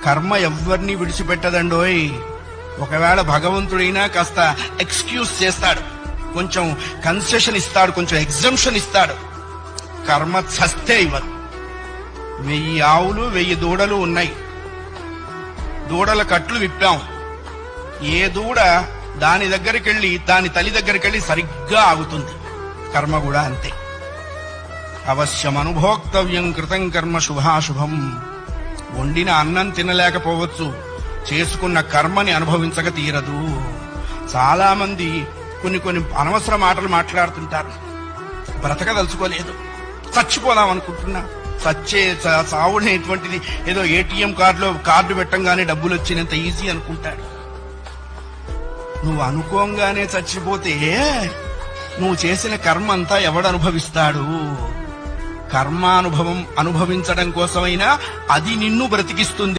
కర్మ ఎవ్వరిని విడిచిపెట్టదండోయ్. ఒకవేళ భగవంతుడైనా కాస్త ఎక్స్క్యూజ్ చేస్తాడు, కొంచెం కన్సెషన్ ఇస్తాడు, కొంచెం ఎగ్జంప్షన్ ఇస్తాడు. కర్మ చస్తే ఇవ్వరు. 1000 ఆవులు 1000 దూడలు ఉన్నాయి. దూడల కట్లు విప్పాం. ఏ దూడ దాని దగ్గరికెళ్ళి దాని తల్లి దగ్గరికెళ్ళి సరిగ్గా ఆగుతుంది. కర్మ కూడా అంతే. అవశ్యం అనుభోక్తవ్యం కృతం కర్మ శుభాశుభం. వండిన అన్నం తినలేకపోవచ్చు, చేసుకున్న కర్మని అనుభవించక తీరదు. చాలా మంది కొన్ని అనవసర మాటలు మాట్లాడుతుంటారు. బ్రతకదలుచుకోలేదు, చచ్చిపోదాం అనుకుంటున్నా. చావునేటువంటిది ఏదో ఏటీఎం కార్డు పెట్టంగానే డబ్బులు వచ్చినంత ఈజీ అనుకుంటాడు. నువ్వు అనుకోంగానే చచ్చిపోతే నువ్వు చేసిన కర్మ అంతా ఎవడు అనుభవిస్తాడు? కర్మానుభవం అనుభవించడం కోసమైనా అది నిన్ను బ్రతికిస్తుంది.